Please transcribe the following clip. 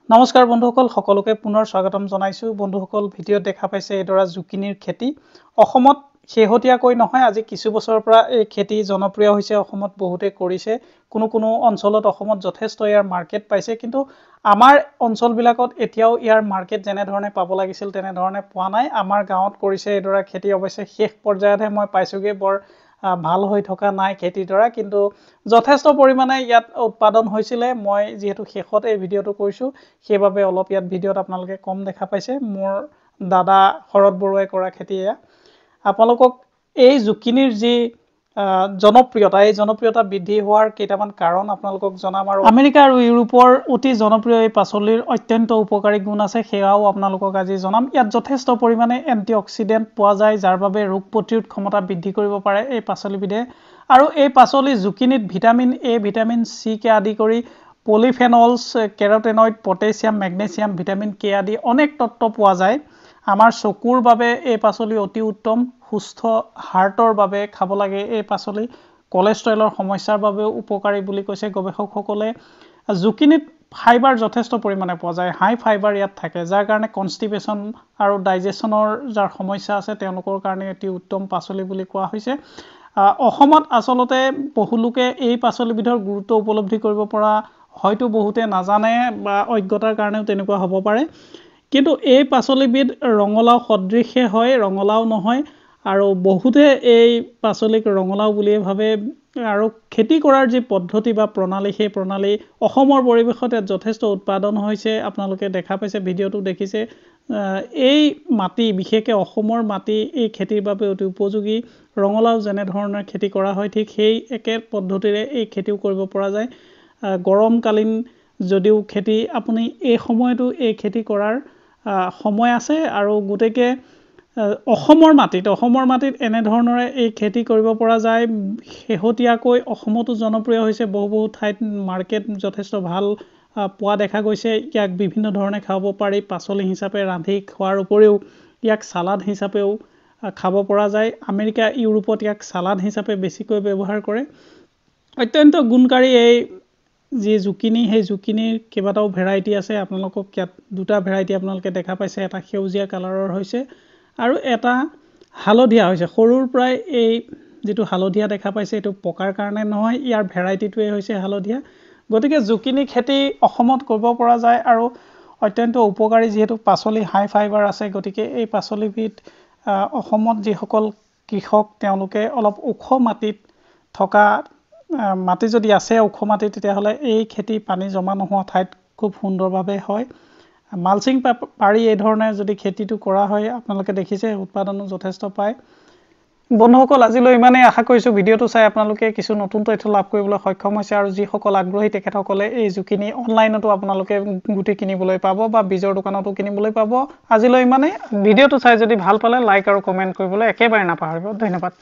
নমস্কাৰ বন্ধুসকল সকলোকে পুনৰ স্বাগতম জনাইছো বন্ধুসকল ভিডিঅ দেখা পাইছে এডৰা জুকিনিৰ খেতি অসমত শেহতীয়াকৈ নহয় আজি কিছু বছৰৰ পৰা এই খেতি জনপ্ৰিয় হৈছে অসমত বহুতে কৰিছে কোনো অঞ্চলত অসমত যথেষ্ট ইয়াৰ মাৰ্কেট পাইছে কিন্তু আমাৰ অঞ্চলবিলাকত এতিয়াও ইয়াৰ মাৰ্কেট যেনে ধৰণে পাব লাগিছিল তেনে ধৰণে পোৱা নাই আমাৰ গাঁৱত কৰিছে এডৰা খেতি অৱশ্যে শেষ পৰ্যায়তহে মই পাইছোগে বৰ ভাল হৈ থকা নাই খেতিৰ দৰা কিন্তু যথেষ্ট পৰিমাণে ইয়াত উৎপাদন হৈছিলে মই যেহেতু শেষত এই ভিডিঅটো কৰিছো সেইভাবে অলপ ইয়াত ভিডিঅত আপোনালোকে কম দেখা পাইছে মোৰ দাদা শৰৎ বৰুৱাই কৰা খেতি আপোনালোকক এই জুকিনিৰ যি জনপ্ৰিয়তা বৃদ্ধি হোৱাৰ কেইটামান কাৰণ আপোনালোকক জনাম আৰু আমেৰিকা আৰু ইউৰোপৰ অতি জনপ্ৰিয় এই পাচলিৰ অত্যন্ত উপকাৰী গুণ আছে সেয়াও আপোনালোকক আজি জনাম ইয়াত যথেষ্ট পৰিমাণে এন্টিঅক্সিডেন্ট পোৱা যায় যাৰ বাবে ৰোগ প্ৰতিৰোধ ক্ষমতা বৃদ্ধি কৰিব পাৰে এই পাচলিবিধে আৰু এই পাচলি জুকিনিত vitamin A vitamin C K আদি কৰি polyphenols কেৰোটেনয়েড potassium magnesium vitamin K আদি অনেক তত্ত্ব পোৱা যায় আমাৰ চকুৰ বাবে এই পাচলি অতি উত্তম সুস্থ হাৰ্টৰ বাবে খাব লাগে এই পাচলি কোলেষ্ট্ৰলৰ সমস্যাৰ বাবে উপকাৰী বুলি কৈছে গৱেষকসকলে জুকিনিত ফাইবাৰ যথেষ্ট পৰিমাণে পোৱা যায় হাই ফাইবাৰ ইয়াত থাকে যাৰ কাৰণে কনষ্টিপেশন আৰু ডাইজেশনৰ যাৰ সমস্যা আছে তেওঁলোকৰ কাৰণে এটি উত্তম পাচলি বুলি কোৱা হৈছে অসমত আসলতে বহুলোকে এই পাচলিবিধৰ গুৰুত্ব উপলব্ধি কৰিব পৰা হয়তো বহুতে নাজানে বা অজ্ঞতাৰ কাৰণেও তেনেকুৱা হ'ব পাৰে কিন্তু এই পাচলিবিধ ৰঙলাও সদৃশে হয় ৰঙলাও নহয় আৰু বহুতে এই পাচলিক ৰঙলাও বুলিয়ে ভাবে আৰু খেতি কৰাৰ যি পদ্ধতি বা প্ৰণালী সেই প্ৰণালী অসমৰ পৰিৱেশত যথেষ্ট উৎপাদন হৈছে আপোনালোকে দেখা পাইছে ভিডিঅটো দেখিছে এই মাটি বিশেষকৈ অসমৰ মাটি এই খেতিৰ বাবে অতি উপযোগী ৰঙলাও যেনে ধৰণৰ খেতি কৰা হয় ঠিক সেই একে পদ্ধতিৰে এই খেতিও কৰিব পৰা যায় গৰমকালীন যদিও খেতি আপুনি এই সময়টো এই খেতি কৰাৰ সময় আছে আৰু গটেকে অসমৰ মাটিত এনে ধৰণৰে এই খেতি কৰিব পৰা যায় শেহতীয়াকৈ অসমতো জনপ্ৰিয় হৈছে বহু ঠাইত মাৰ্কেট যথেষ্ট ভাল পোৱা দেখা গৈছে ইয়াক বিভিন্ন ধৰণে খাব পাৰি পাচলি হিচাপে ৰান্ধি খোৱাৰ উপৰিও ইয়াক সালাড হিচাপেও খাব পৰা যায় আমেৰিকা ইউৰোপত ইয়াক সালাড হিচাপে বেছিকৈ ব্যৱহাৰ কৰে অত্যন্ত গুণকাৰী এই যি জুকিনি সেই জুকিনিৰ কেইবাটাও ভেৰাইটি আছে আপোনালোকক ইয়াত দুটা ভেৰাইটি আপোনালোকে দেখা পাইছে এটা সেউজীয়া কালাৰৰ হৈছে আৰু এটা হালধীয়া হৈছে সৰুৰ প্ৰায় এই যেটো হালধীয়া দেখা পাইছে এটো পকাৰ কাৰণে নহয় ইয়াৰ ভেৰাইটিটোৱে হৈছে হালধীয়া গতিকে জুকিনি খেতি অসমত কৰিব পৰা যায় আৰু অত্যন্ত উপকাৰী যেহেতু পাচলি হাই ফাইবাৰ আছে গতিকে এই পাচলিবিধ অসমত যিসকল কৃষক তেওঁলোকে অলপ ওখ মাটিত থকা মাটি যদি আছে ওখ মাটি তেতিয়াহলে এই খেতি পানী জমা নোহোৱা ঠাইত খুব সুন্দৰভাৱে হয় মালচিং পাৰি এই ধৰণে যদি খেতিটো কৰা হয় আপোনালোকে দেখিছে উৎপাদনো যথেষ্ট পায় বন্ধুসকল আজিলৈ ইমানেই আশা কৰিছো ভিডিঅটো চাই আপোনালোকে কিছু নতুন তথ্য লাভ কৰিবলৈ সক্ষম হৈছে আৰু যিসকল আগ্ৰহী তেখেতসকলে এই জুকিনি অনলাইনতো আপোনালোকে গুটি কিনিবলৈ পাব বা বীজৰ দোকানতো কিনিবলৈ পাব আজিলৈ ইমানেই ভিডিঅটো চাই যদি ভাল পালে লাইক আৰু কমেন্ট কৰিবলৈ একেবাৰে নাপাহৰিব ধন্যবাদ